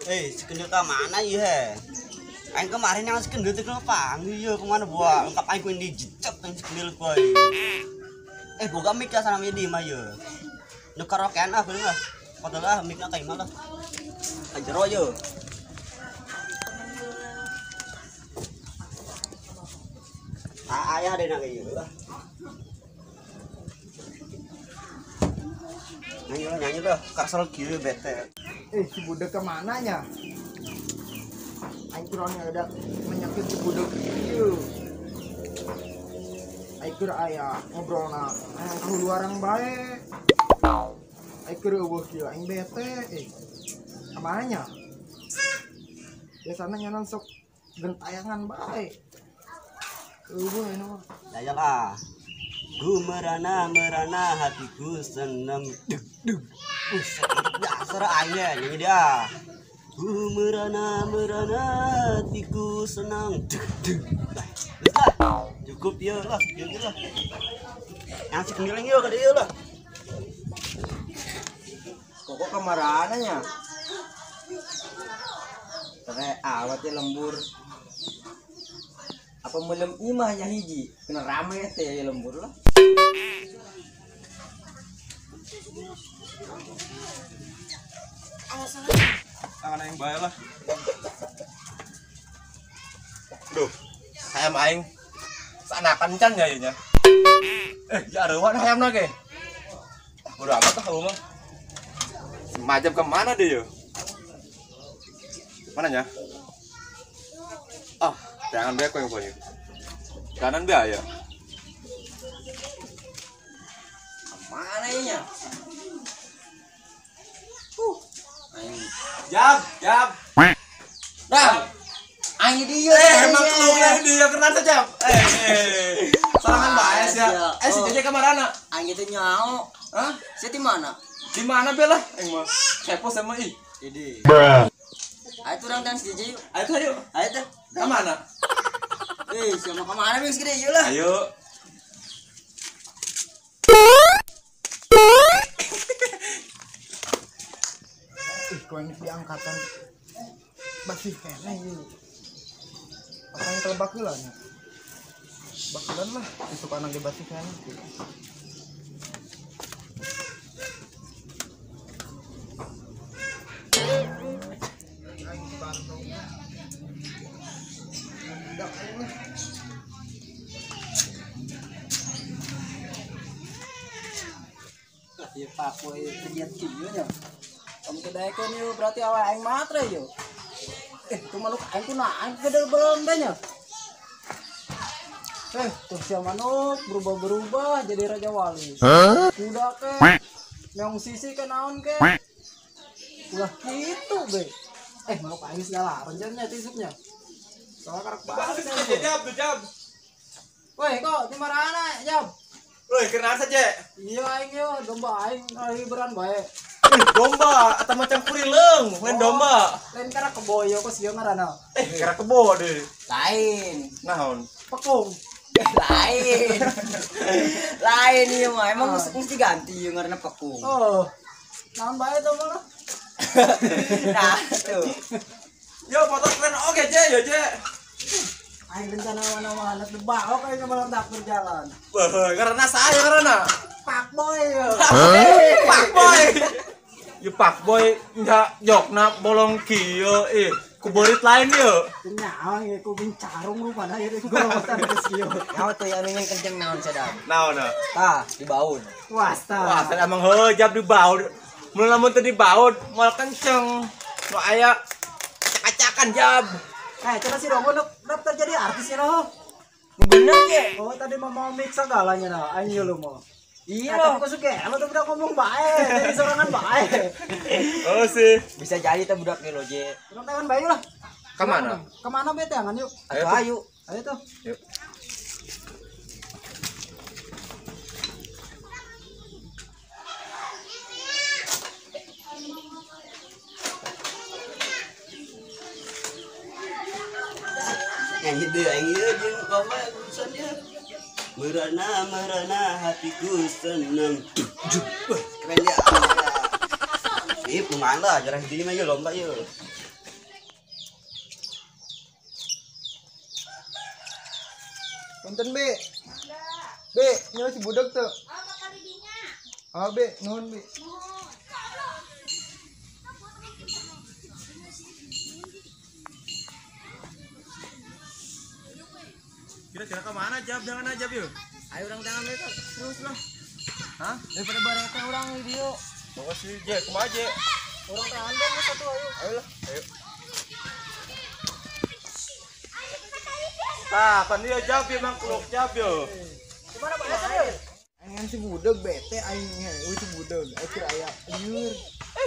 Sekendut ke mana ya? Aing kemarin yang sekendut itu apa? Iya kemana buah? Lengkap aing kuing dijejak yang sekendut boy. Boga mic ya sana di mah ya. Nu karaokean ah bener lah. Padahal lah mic-na kayak malah. Ajero yo. Ayah deh nak kayak lah. Nyanyi lah, kasar gitu bete. Si budak kemananya? Aing kurangnya ada menyakit si budak itu. Aing kira ayah ngobrol na, aing keluaran baik. Aing kira eueuh kieu aing bete. Kemananya? Biasanya nyanan sok gentayangan baik. Eueuh anu. Ya lah. Ku merana hatiku senang deg deg. Dasar aingnya nyanyi dia. Ku merana hatiku senang deg deg. Lah, cukup ya lah, ya lah. Yang si kemiling yuk ke dia lah. Kok kemarananya? Tere awatnya lembur. Apa melem imahnya hiji? Kena rame teh lembur lah. Tangan yang bayar lah. Duh, hayam aing. Sana kencan ya ieu nya. Ya reuan hayam ge. Udah amat tah mah. Semacam kemana deh yo? Mananya? Jangan beko yang punya. Kanan biaya. Mana nya? Jab. Dah. Aing dia. Emang lu dia kena saja. Sarangan baes ya. Si Jeje ke mana? Aing itu nyao. Hah? Si di mana? Di mana bela? Mah. Kepo sama ih. Ini. Ayo turang dan si Jeje yuk. Ayo. Ayo tuh. Ke mana? Siapa kemana bing segede yuk lah. Ayo. Kau ini diangkatan basih kena ini. Apa yang telah bakulan? Bakulan lah. Itu panang di basih kena. Ya Pak, kowe lihat kieu nya. Om kedaekeun yuk berarti awak aing matre yuk. Tuh manuk aing tuh naang gede belum nya. Tuh si manuk berubah jadi raja wali. Kuda ke. Yang sisi ke naon ke. Ulah gitu be. Manuk aing segala rencananya tisupnya. Soalnya karak banget. Jab. Woi, kok di mana, Jab? Woi, kenal saja. Iya aing yo, domba aing hiburan bae. Domba atau macam kurileung, lain domba. Lain kara kebo yo kok sieun ngaranna. Kira kebo deh. Lain, Naon? pekung. Lain. Lain ieu mah emang mesti ganti ieu ngaranna pekung. Oh, naon bae tuh mah? Nah, tuh. Yo foto keren oke Je, yo Je. Aing rencana mana-mana debak kayak kemarin tak berjalan. Karena saya karena Pak boy yo. Pak Boy. Yo Pak Boy enggak jokna bolong kieu kuburit lain yo. Nyawa ya ku bincarung rupana ya ku gorotan geus kieu. Nyawa tuh anu yang kenceng naon sadam. Naon? Tah, di baun. Wasta. Wah, saya emang hejab di baut. Mun lamun teu di baut moal kenceng. Nu aya acak-acakan jab. Coba si Romo daftar jadi artis ya Romo. Bener ya? Oh tadi mau mix segalanya nah, ayo lu mau. Iya Tapi loh. kok suka, lo tuh udah ngomong baik, jadi sorangan baik. Oh sih. Bisa jadi teh budak lo Je. Turun tangan bayu lah. Kemana? Kemana bete tangan yuk. Ayo. Ayo tuh. Yuk. Nyanyi deh aing ieu jeung koma urusannya. Merana hatiku senang. Keren ya. Ih, kumaha lah jarang di mah lomba yeuh. Punten Be. Be, nyawa si budak tuh. Ah Be, nuhun Be. Kira-kira kemana Jab? Jangan aja yuk. Ayo orang jangan mereka terus lah. Hah? Daripada bareta orang video. Bawa si J, kumaha J? Orang tandem satu ayo. Ayolah, ayo. Ah, kan dia Jab ya Bang Klok Jab yo. Gimana Pak Hasan? Aing si budak bete aing si budak. Aing kira aya lieur.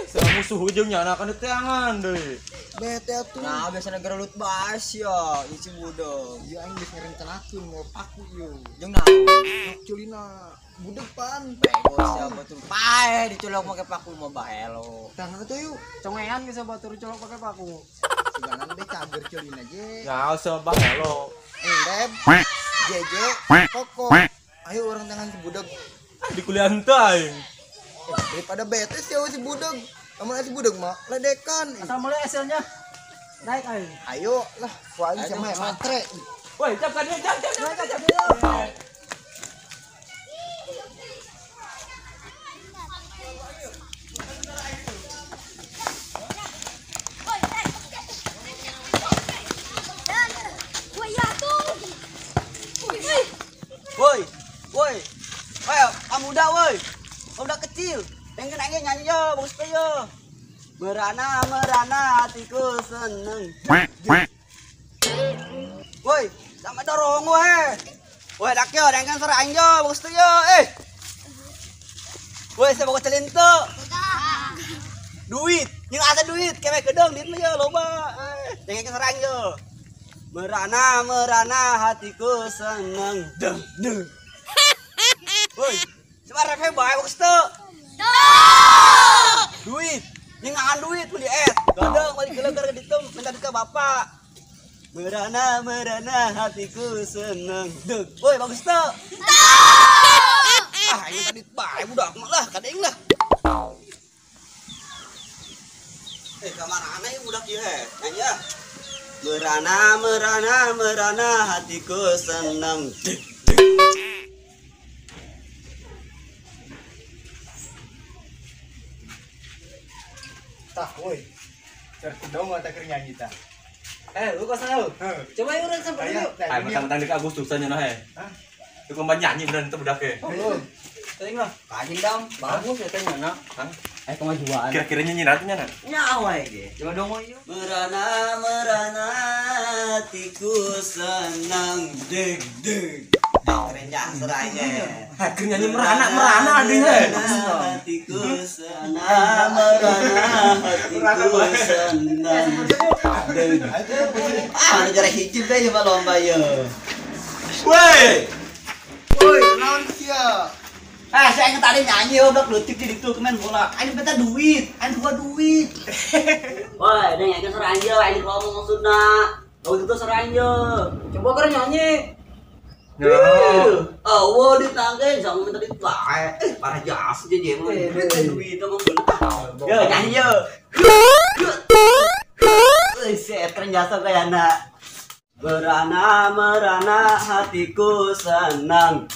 Sama musuh ujungnya anak-anak teangan deh. Bete atuh. Nah, biasa negara lut bahas ya, isi budok. Ya aing geus ngarencanakeun mau paku yo. Jeung naon? Culina budak pan. Bego siapa tuh? Pae dicolok pakai paku mah bahelo. Tangan tuh yuk. Congean bisa batur colok pakai paku. Siganan be cager culina je. Ya, sama Bang Hello. Endeb. Jeje. Koko. Ayo orang tangan si budak. Di kuliah henteu aing. Daripada bete sih si budak. Amun si budak mah ledekan. Asal mulai hasilnya. Naik ayo. Ayo lah, ku aing sama matre. Woi, Jab kan dia Jab. Woi, woi. Ayo, pemuda woi. Pemuda kecil. Pengen nyanyi yo, bagus tuh yo. Merana hatiku seneng. Woi, sama dorong woi. Woi, dak yo, dengan serang yo, bagus tuh yo. Woi, saya bawa celento. Duit, yang ada duit, kemek gedong duit mah yo loba. Dengan serang yo. Merana hatiku seneng. Deng. Woi, coba rap bae bagus tuh. Duit, nyengahan duit beli es. Gadang balik gelegar ke ditu minta duit ke bapak. Merana hatiku seneng. Deng. Woi, bagus tuh. Ah, ini tadi bae budak malah kadeng lah. Kamar aneh budak ieu nyanyi ah. Merana hatiku seneng. Tah, woi. Terkudong mata keur nyanyi tah. Lu kasih lu. Coba yuk orang sampai yuk. Ay, mentang-mentang di Agustusan nya he. Hah? Itu kembali nyanyi beneran itu budak ke. Teuing lah. Kajin dam. Bagus ya teh nyana. Hah? Kemajuan. Kira-kira nyanyi nantinya na. Nyawa ge. Coba dong yuk. Merana hatiku senang. Deg. Keren ya seranya. Keur nyanyi merana deui he. Hatiku senang. Merana hatiku senang. Deg. Ah, negara hijau deh coba lomba yo. Woi. Woi, naon sia? Saya ingat tadi nyanyi udah letik di situ kemen bola. Ini beta duit, ini gua duit. Woi, udah nyanyi serang aja, ini kalau ngomong Sunda. Kalau gitu serang aja. Coba keren nyanyi. Oh, ditanggain sama minta duit bae. Parah jas aja dia mah. Duit sama bola. Yo, nyanyi yo. Set keren jasa kayak anak. Merana hatiku senang.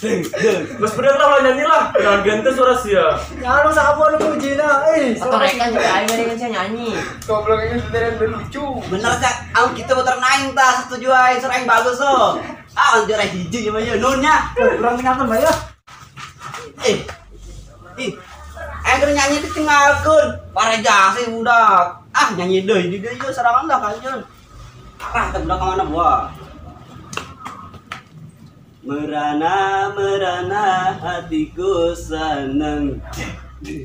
Mas bener lah nyanyi lah. Jangan ganti suara sia. Nyano sapa lu pujina. Rekan juga aing dengan saya nyanyi. Goblok ini beneran lucu. Bener kak, aku kita motor naik tas setuju aja serang bagus loh. Ah, juara hiji gimana nunnya? Kurang tinggalkan bae ya. Ayo nyanyi ditinggalkan. Para jasa budak. Ah, nyanyi deui di dieu serangan dah kanjeun. Ah, teh budak ka mana gua? Merana hatiku seneng. No.